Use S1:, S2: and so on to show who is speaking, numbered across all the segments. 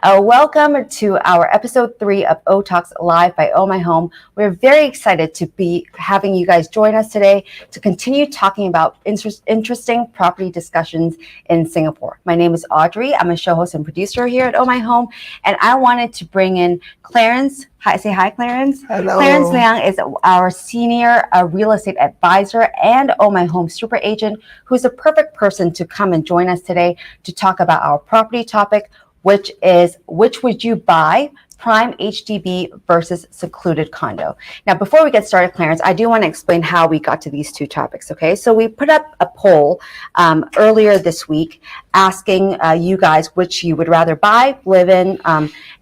S1: Welcome to our episode 3 of OhTalks live by Ohmyhome. We're very excited to be having you guys join us today to continue talking about interesting property discussions in Singapore. My name is Audrey. I'm a show host and producer here at Ohmyhome, and I wanted to bring in Clarence. Hi, say hi, Clarence.
S2: Hello.
S1: Clarence Liang is our senior real estate advisor and Ohmyhome super agent, who's a perfect person to come and join us today to talk about our property topic, which would you buy, prime HDB versus secluded condo. Now, before we get started, Clarence, I do want to explain how we got to these two topics, okay? So we put up a poll earlier this week asking you guys which you would rather buy, live in,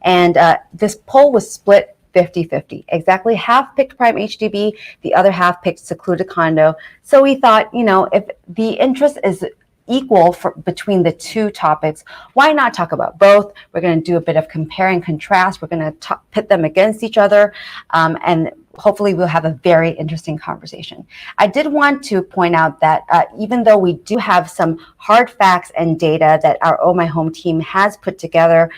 S1: and this poll was split 50-50. Exactly half picked prime HDB, the other half picked secluded condo. So we thought, if the interest is equal between the two topics, why not talk about both? We're going to do a bit of compare and contrast. We're going to pit them against each other, and hopefully we'll have a very interesting conversation. I did want to point out that even though we do have some hard facts and data that our Ohmyhome team has put together,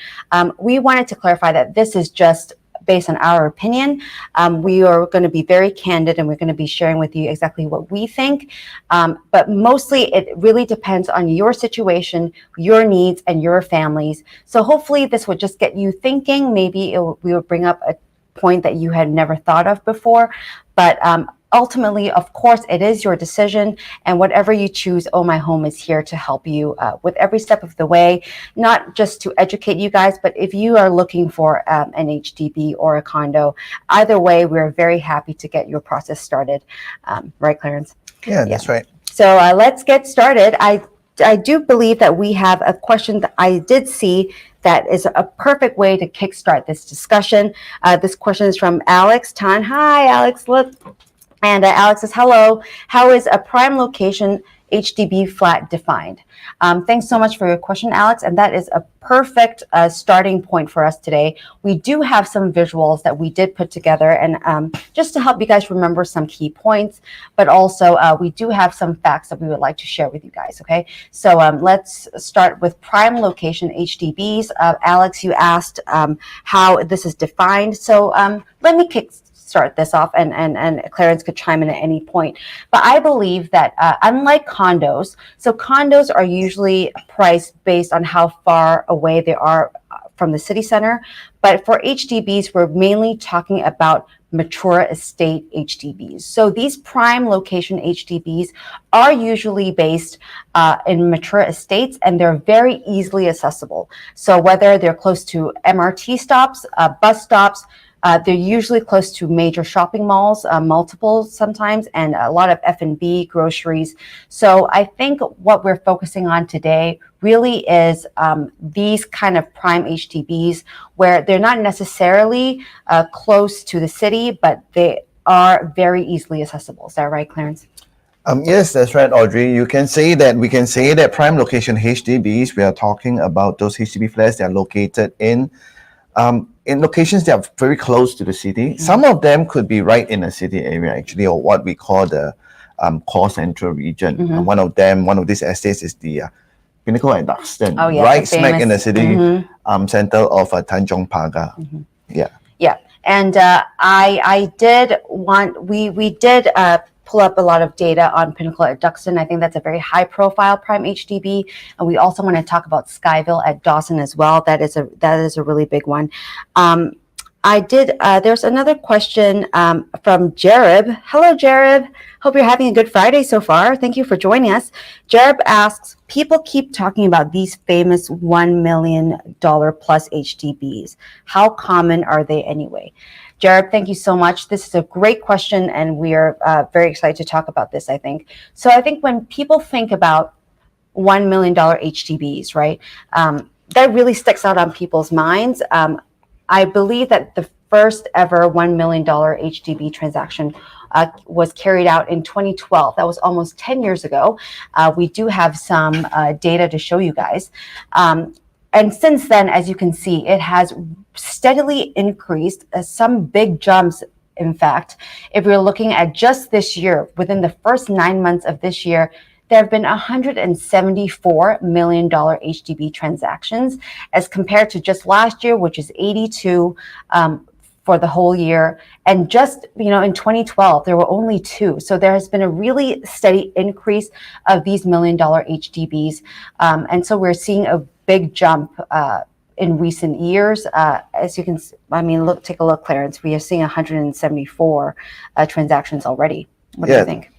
S1: we wanted to clarify that this is just based on our opinion. We are going to be very candid and we're going to be sharing with you exactly what we think. But mostly it really depends on your situation, your needs, and your families. So hopefully this would just get you thinking. Maybe we will bring up a point that you had never thought of before. But ultimately, of course, it is your decision, and whatever you choose, Ohmyhome is here to help you with every step of the way, not just to educate you guys, but if you are looking for an HDB or a condo, either way, we're very happy to get your process started. Right, Clarence?
S2: Yeah, that's right.
S1: So let's get started. I do believe that we have a question that I did see that is a perfect way to kickstart this discussion. This question is from Alex Tan. Hi, Alex. Look. And Alex says, hello, how is a prime location HDB flat defined? Thanks so much for your question, Alex. And that is a perfect starting point for us today. We do have some visuals that we did put together and just to help you guys remember some key points, but also we do have some facts that we would like to share with you guys, okay? So let's start with prime location HDBs. Alex, you asked how this is defined. So let me start this off and Clarence could chime in at any point. But I believe that unlike condos, so condos are usually priced based on how far away they are from the city center. But for HDBs, we're mainly talking about mature estate HDBs. So these prime location HDBs are usually based in mature estates and they're very easily accessible. So whether they're close to MRT stops, bus stops, they're usually close to major shopping malls, multiple sometimes, and a lot of F&B, groceries. So I think what we're focusing on today really is these kind of prime HDBs where they're not necessarily close to the city, but they are very easily accessible. Is that right, Clarence?
S2: Yes, that's right, Audrey. We can say that prime location HDBs, we are talking about those HDB flats that are located in locations that are very close to the city. Mm-hmm. Some of them could be right in a city area, actually, or what we call the core central region. Mm-hmm. One of these estates is the Pinnacle at Duxton, right smack in the city center of Tanjong Pagar. Mm-hmm.
S1: Yeah, and we did pull up a lot of data on Pinnacle at Duxton. I think that's a very high profile prime HDB. And we also want to talk about Skyville at Dawson as well. That is a really big one. There's another question from Jareb. Hello, Jareb. Hope you're having a good Friday so far. Thank you for joining us. Jareb asks, people keep talking about these famous $1 million plus HDBs. How common are they anyway? Jared, thank you so much. This is a great question, and we are very excited to talk about this, I think. So I think when people think about $1 million HDBs, right, that really sticks out on people's minds. I believe that the first ever $1 million HDB transaction was carried out in 2012. That was almost 10 years ago. We do have some data to show you guys. And since then, as you can see, it has steadily increased, some big jumps. In fact, if we're looking at just this year, within the first 9 months of this year, there have been $174 million HDB transactions as compared to just last year, which is 82 for the whole year. And just, in 2012, there were only 2. So there has been a really steady increase of these $1 million HDBs. And so we're seeing a big jump in recent years. As you can, take a look, Clarence. We are seeing 174 transactions already. What do you think?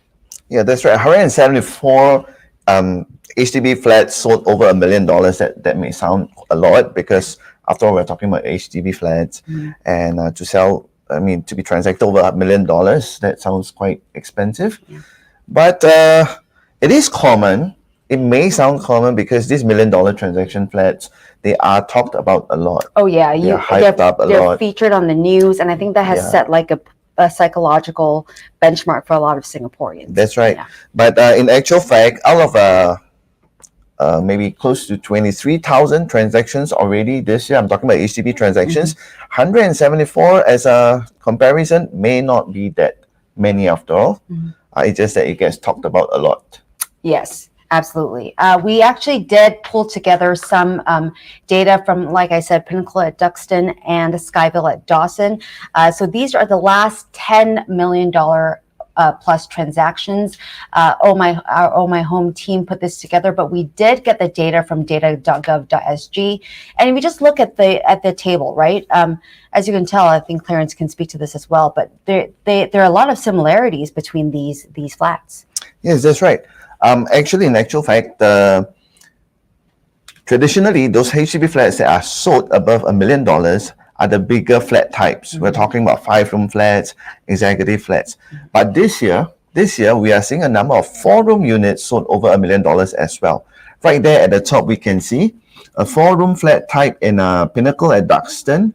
S2: Yeah, that's right. 174 HDB flats sold over $1 million. That may sound a lot because after all, we're talking about HDB flats, and to be transacted over $1 million, that sounds quite expensive. Yeah. But it is common. It may sound common because these $1 million transaction flats, they are talked about a lot.
S1: Oh yeah,
S2: they're hyped up a lot.
S1: They're featured on the news, and I think that has set like a psychological benchmark for a lot of Singaporeans.
S2: That's right. Yeah. But in actual fact, out of maybe close to 23,000 transactions already this year, I'm talking about HDB transactions, 174 as a comparison may not be that many after all. It's just that it gets talked about a lot.
S1: Yes. Absolutely. We actually did pull together some data from, like I said, Pinnacle at Duxton and Skyville at Dawson. So these are the last $10 million plus transactions. Our Ohmyhome team put this together, but we did get the data from data.gov.sg. And if we just look at the table, right? As you can tell, I think Clarence can speak to this as well, but there are a lot of similarities between these flats.
S2: Yes, that's right. Actually, in actual fact, traditionally, those HDB flats that are sold above $1 million are the bigger flat types. We're talking about 5-room flats, executive flats. But this year, we are seeing a number of 4-room units sold over $1 million as well. Right there at the top, we can see a 4-room flat type in Pinnacle at Duxton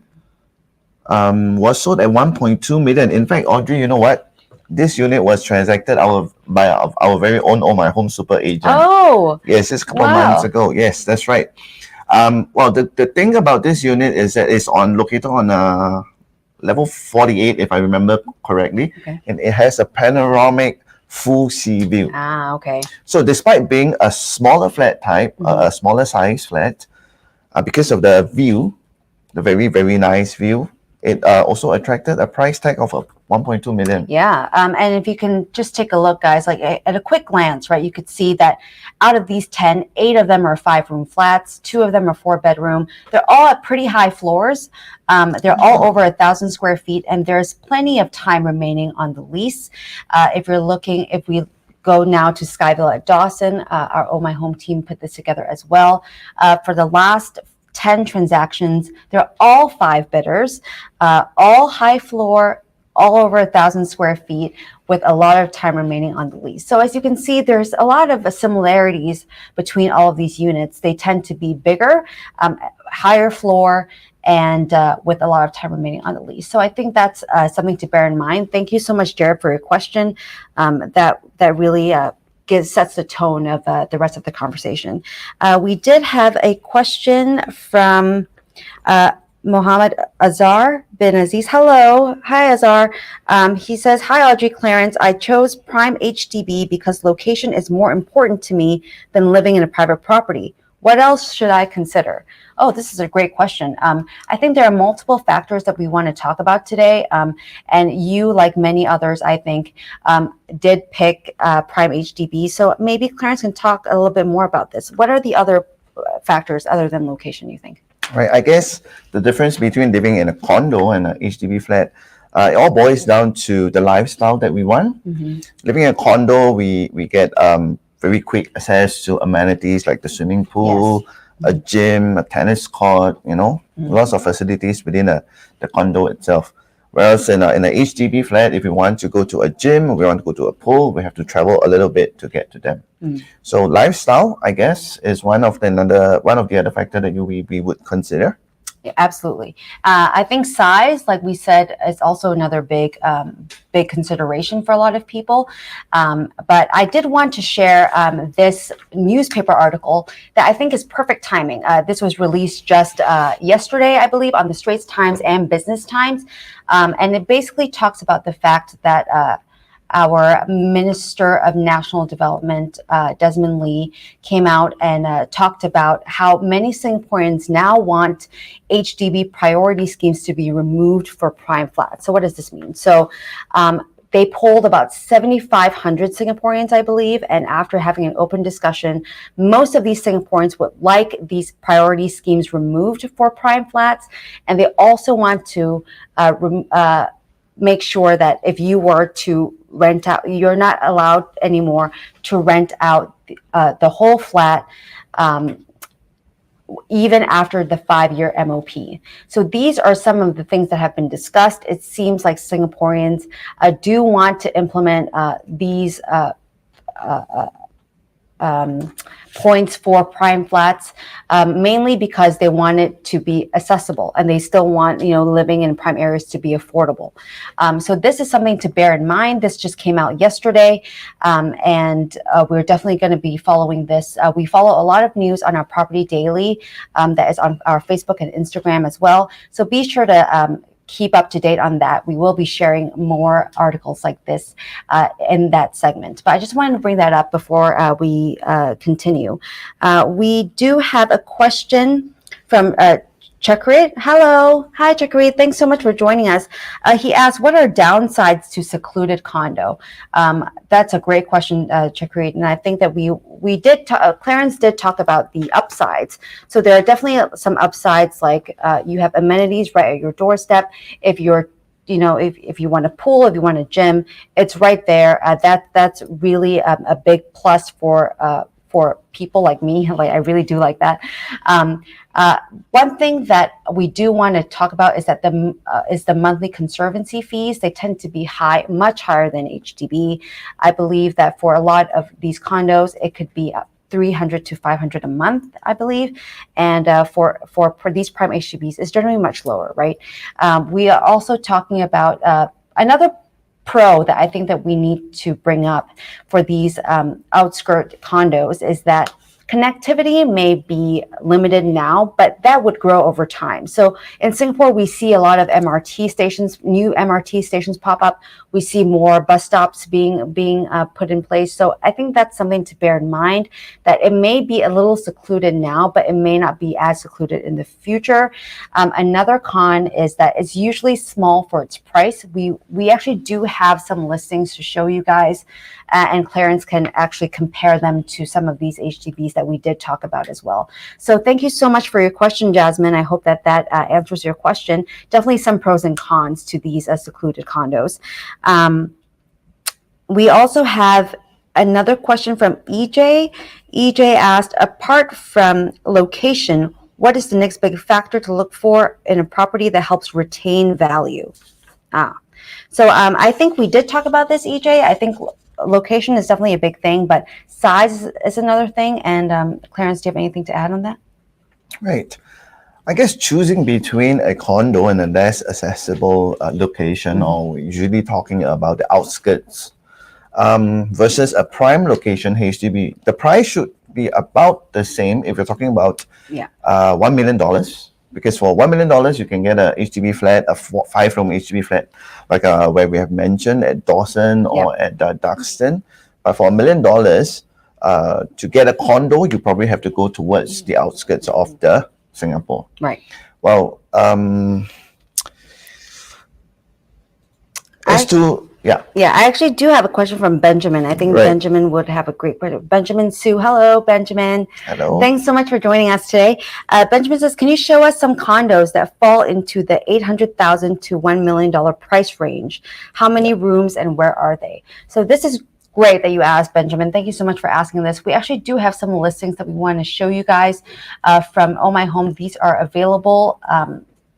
S2: was sold at $1.2 million. In fact, Audrey, you know what? This unit was transacted by our very own Ohmyhome super agent. Oh! Yes, just a couple months ago. Yes, that's right. Well, the thing about this unit is that it's located on level 48, if I remember correctly. Okay. And it has a panoramic full sea view.
S1: Okay.
S2: So despite being a smaller flat type, a smaller size flat, because of the view, the very, very nice view, it also attracted a price tag of $1.2 million.
S1: Yeah, and if you can just take a look, guys, like at a quick glance, right, you could see that out of these 10, 8 of them are 5-room flats, 2 of them are 4-bedroom. They're all at pretty high floors. They're all over 1,000 square feet, and there's plenty of time remaining on the lease. If we go now to Skyville at Dawson, our Ohmyhome team put this together as well. For the last 10 transactions, they're all 5 bidders, all high floor, all over 1,000 square feet with a lot of time remaining on the lease. So as you can see, there's a lot of similarities between all of these units. They tend to be bigger, higher floor, and with a lot of time remaining on the lease. So I think that's something to bear in mind. Thank you so much, Jared, for your question. That really sets the tone of the rest of the conversation. We did have a question from Mohammed Azar bin Aziz. Hello. Hi, Azar. He says, hi, Audrey, Clarence. I chose prime HDB because location is more important to me than living in a private property. What else should I consider? Oh, this is a great question. I think there are multiple factors that we want to talk about today. And you, like many others, I think, did pick prime HDB. So maybe Clarence can talk a little bit more about this. What are the other factors other than location, you think?
S2: Right. I guess the difference between living in a condo and an HDB flat, it all boils down to the lifestyle that we want. Living in a condo, we get very quick access to amenities like the swimming pool, a gym, a tennis court, lots of facilities within the condo itself. Whereas in a HDB flat, if we want to go to a gym, we want to go to a pool, we have to travel a little bit to get to them. So lifestyle, I guess, is one of the other factors that we would consider.
S1: Yeah, absolutely. I think size, like we said, is also another big consideration for a lot of people. But I did want to share this newspaper article that I think is perfect timing. This was released just yesterday, I believe, on the Straits Times and Business Times. And it basically talks about the fact that our Minister of National Development, Desmond Lee, came out and talked about how many Singaporeans now want HDB priority schemes to be removed for prime flats. So what does this mean? So they polled about 7,500 Singaporeans, I believe, and after having an open discussion, most of these Singaporeans would like these priority schemes removed for prime flats, and they also want to make sure that if you were to rent out, you're not allowed anymore to rent out the whole flat even after the 5-year MOP. So these are some of the things that have been discussed. It seems like Singaporeans do want to implement these points for prime flats, mainly because they want it to be accessible and they still want, living in prime areas to be affordable. So this is something to bear in mind. This just came out yesterday, and we're definitely going to be following this. We follow a lot of news on our Property Daily that is on our Facebook and Instagram as well. So be sure to keep up to date on that. We will be sharing more articles like this in that segment. But I just wanted to bring that up before we continue. We do have a question from Chakrit. Hello. Hi, Chakrit. Thanks so much for joining us. He asked, what are downsides to secluded condo? That's a great question, Chakrit. And I think that we did, Clarence did talk about the upsides. So there are definitely some upsides, like you have amenities right at your doorstep. If you're if you want a pool, if you want a gym, it's right there. That's really a big plus for people like me. Like, I really do like that. One thing that we do want to talk about is that the monthly conservancy fees. They tend to be high, much higher than HDB. I believe that for a lot of these condos, it could be 300 to 500 a month, I believe. And for these prime HDBs, it's generally much lower, right? We are also talking about another pro that I think that we need to bring up for these outskirt condos is that connectivity may be limited now, but that would grow over time. So in Singapore, we see a lot of MRT stations, new MRT stations pop up. We see more bus stops being put in place. So I think that's something to bear in mind, that it may be a little secluded now, but it may not be as secluded in the future. Another con is that it's usually small for its price. We actually do have some listings to show you guys, and Clarence can actually compare them to some of these HDBs that we did talk about as well. So thank you so much for your question, Jasmine. I hope that answers your question. Definitely some pros and cons to these secluded condos. We also have another question from EJ. EJ asked, apart from location, what is the next big factor to look for in a property that helps retain value? So I think we did talk about this, EJ. I think location is definitely a big thing, but size is another thing. And Clarence, do you have anything to add on that?
S2: Right. I guess choosing between a condo and a less accessible location, or usually talking about the outskirts, versus a prime location HDB, the price should be about the same if you're talking about $1 million. Because for $1 million, you can get a HDB flat, a 5-room HDB flat, like where we have mentioned at Dawson or at Duxton. But for $1 million, to get a condo, you probably have to go towards the outskirts of the Singapore.
S1: Right.
S2: Well,
S1: I actually do have a question from Benjamin. I think Benjamin would have a great question. Benjamin Sue. Hello, Benjamin.
S2: Hello.
S1: Thanks so much for joining us today. Benjamin says, can you show us some condos that fall into the $800,000 to $1 million price range? How many rooms and where are they? So this is great that you asked, Benjamin. Thank you so much for asking this. We actually do have some listings that we want to show you guys from Ohmyhome. These are available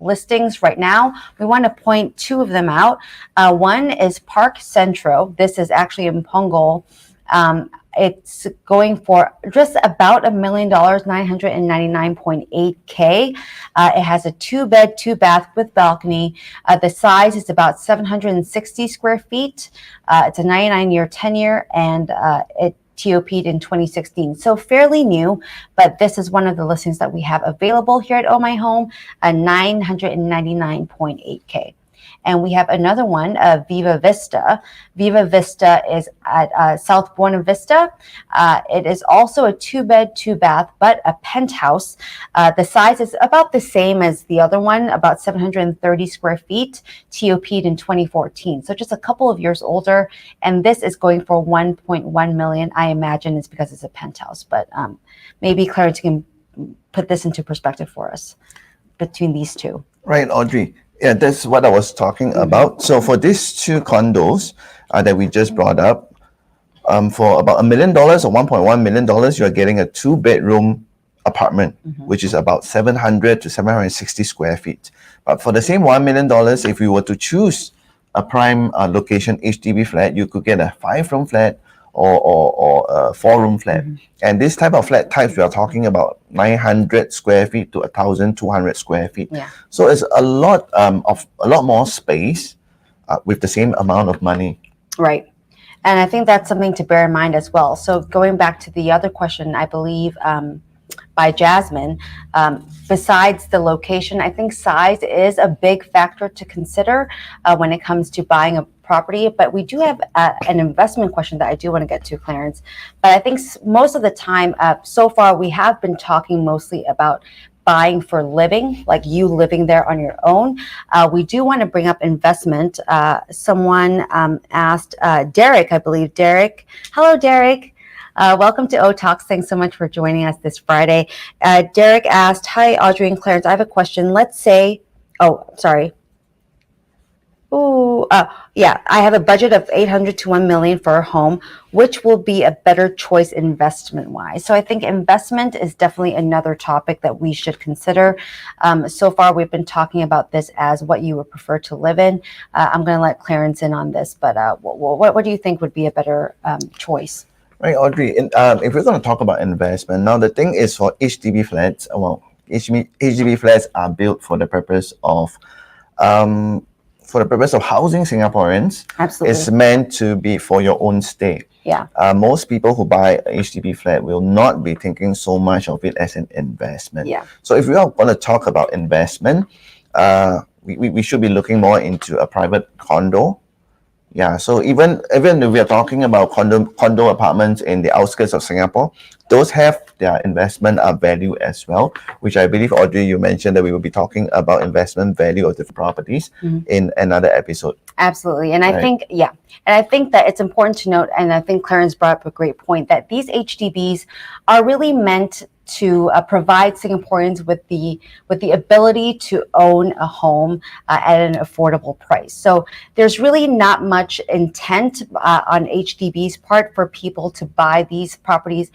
S1: listings right now. We want to point two of them out. One is Park Centro. This is actually in Punggol. It's going for just about $1 million, $999.8K. It has a 2-bed, 2-bath with balcony. The size is about 760 square feet. It's a 99-year tenure, and it TOP'd in 2016. So fairly new, but this is one of the listings that we have available here at Ohmyhome, a $999.8K. And we have another one, Viva Vista. Viva Vista is at South Buena Vista. It is also a 2-bed, 2-bath, but a penthouse. The size is about the same as the other one, about 730 square feet, TOP'd in 2014. So just a couple of years older. And this is going for $1.1 million. I imagine it's because it's a penthouse, but maybe Clarence can put this into perspective for us between these two.
S2: Right, Audrey. Yeah, that's what I was talking about. So for these two condos that we just brought up, for about $1 million or $1.1 million, you're getting a 2-bedroom apartment, which is about 700 to 760 square feet. But for the same $1 million, if you were to choose a prime location HDB flat, you could get a 5-room flat or a 4-room flat. And this type of flat types, we are talking about 900 square feet to 1,200 square feet.
S1: Yeah.
S2: So it's a lot more space with the same amount of money.
S1: Right. And I think that's something to bear in mind as well. So going back to the other question, I believe by Jasmine, besides the location, I think size is a big factor to consider when it comes to buying a property. But we do have an investment question that I do want to get to, Clarence. But I think most of the time, so far, we have been talking mostly about buying for living, like you living there on your own. We do want to bring up investment. Someone asked, Derek, I believe. Derek. Hello, Derek. Welcome to OhTalks. Thanks so much for joining us this Friday. Derek asked, hi, Audrey and Clarence. I have a question. Let's say, I have a budget of $800 to $1 million for a home. Which will be a better choice investment-wise? So I think investment is definitely another topic that we should consider. So far, we've been talking about this as what you would prefer to live in. I'm going to let Clarence in on this, but what do you think would be a better choice?
S2: Right, Audrey. If we're going to talk about investment, now the thing is for HDB flats, HDB flats are built for the purpose of housing Singaporeans.
S1: Absolutely.
S2: It's meant to be for your own stay.
S1: Yeah.
S2: Most people who buy a HDB flat will not be thinking so much of it as an investment.
S1: Yeah.
S2: So if we are going to talk about investment, we should be looking more into a private condo. Yeah, so even if we are talking about condo apartments in the outskirts of Singapore, those have their investment value as well, which I believe, Audrey, you mentioned that we will be talking about investment value of different properties in another episode.
S1: Absolutely. And I think, and I think that it's important to note, and I think Clarence brought up a great point, that these HDBs are really meant to provide Singaporeans with the ability to own a home at an affordable price. So there's really not much intent on HDB's part for people to buy these properties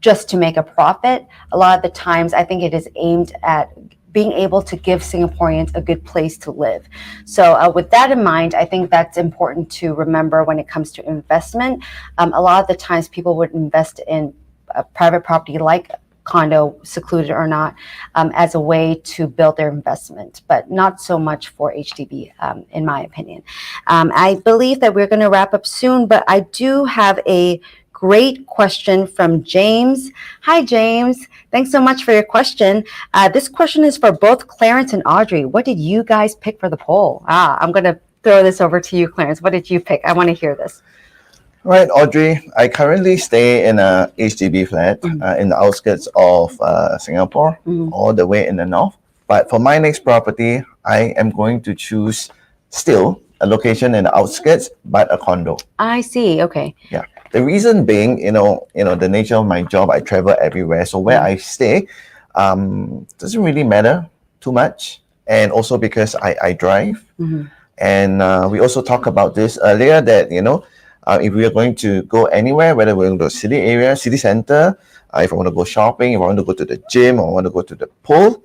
S1: just to make a profit. A lot of the times, I think it is aimed at being able to give Singaporeans a good place to live. So with that in mind, I think that's important to remember when it comes to investment. A lot of the times people would invest in a private property like condo, secluded or not, as a way to build their investment, but not so much for HDB, in my opinion. I believe that we're going to wrap up soon, but I do have a great question from James. Hi, James. Thanks so much for your question. This question is for both Clarence and Audrey. What did you guys pick for the poll? I'm going to throw this over to you, Clarence. What did you pick? I want to hear this.
S2: Right, Audrey, I currently stay in a HDB flat in the outskirts of Singapore, all the way in the north. But for my next property, I am going to choose still a location in the outskirts, but a condo.
S1: I see. Okay.
S2: Yeah. The reason being, the nature of my job, I travel everywhere. So where I stay doesn't really matter too much. And also because I drive. And we also talked about this earlier that, if we are going to go anywhere, whether we're going to the city area, city center, if I want to go shopping, if I want to go to the gym, or I want to go to the pool,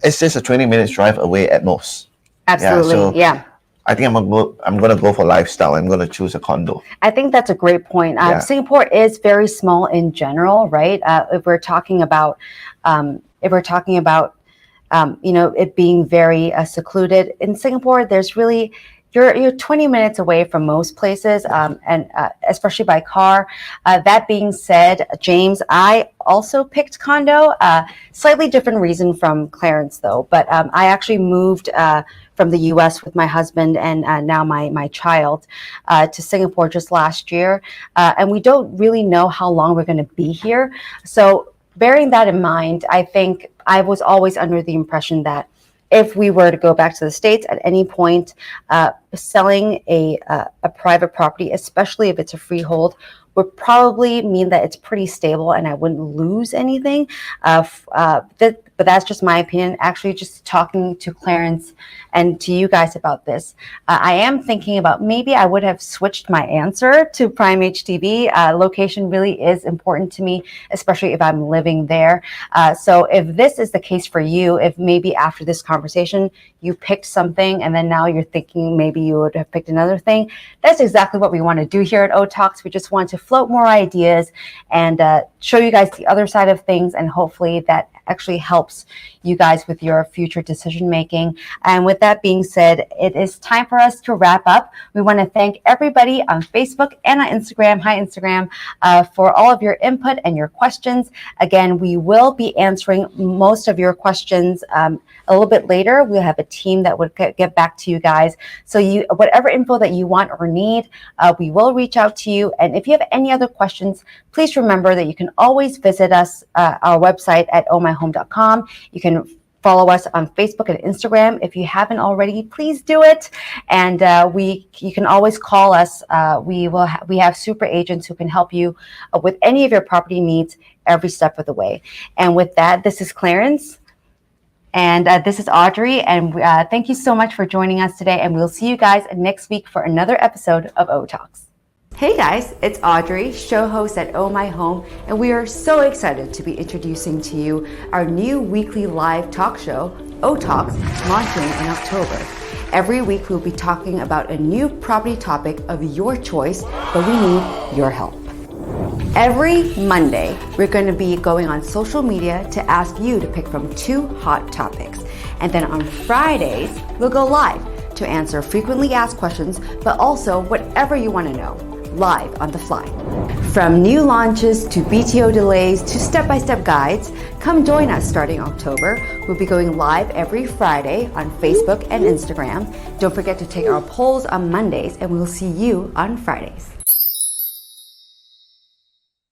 S2: it's just a 20 minutes drive away at most.
S1: Absolutely. Yeah.
S2: I think I'm going to go for lifestyle. I'm going to choose a condo.
S1: I think that's a great point. Singapore is very small in general, right? If we're talking about, it being very secluded in Singapore, there's really you're 20 minutes away from most places, and especially by car. That being said, James, I also picked condo. Slightly different reason from Clarence, though. But I actually moved from the U.S. with my husband and now my child to Singapore just last year, and we don't really know how long we're going to be here. So bearing that in mind, I think I was always under the impression that if we were to go back to the States at any point, selling a private property, especially if it's a freehold, would probably mean that it's pretty stable and I wouldn't lose anything. But that's just my opinion. Actually, just talking to Clarence and to you guys about this, I am thinking about maybe I would have switched my answer to prime HDB. Location really is important to me, especially if I'm living there. So if this is the case for you, if maybe after this conversation you picked something and then now you're thinking maybe you would have picked another thing, that's exactly what we want to do here at OhTalks. We just want to float more ideas and show you guys the other side of things, and hopefully that actually helps you guys with your future decision making. And with that being said, it is time for us to wrap up. We want to thank everybody on Facebook and on Instagram, hi Instagram, for all of your input and your questions. Again, we will be answering most of your questions a little bit later. We'll have a team that would get back to you guys. So whatever info that you want or need, we will reach out to you. And if you have any other questions, please remember that you can always visit us, our website at ohmyhome.com. You can follow us on Facebook and Instagram. If you haven't already, please do it. And you can always call us. We have super agents who can help you with any of your property needs every step of the way. And with that, this is Clarence. And this is Audrey. And thank you so much for joining us today. And we'll see you guys next week for another episode of OhTalks. Hey guys, it's Audrey, show host at Ohmyhome, and we are so excited to be introducing to you our new weekly live talk show, OhTalks, launching in October. Every week we'll be talking about a new property topic of your choice, but we need your help. Every Monday, we're going to be going on social media to ask you to pick from 2 hot topics. And then on Fridays, we'll go live to answer frequently asked questions, but also whatever you want to know, live on the fly. From new launches to BTO delays to step-by-step guides, come join us starting October. We'll be going live every Friday on Facebook and Instagram. Don't forget to take our polls on Mondays, and we'll see you on Fridays.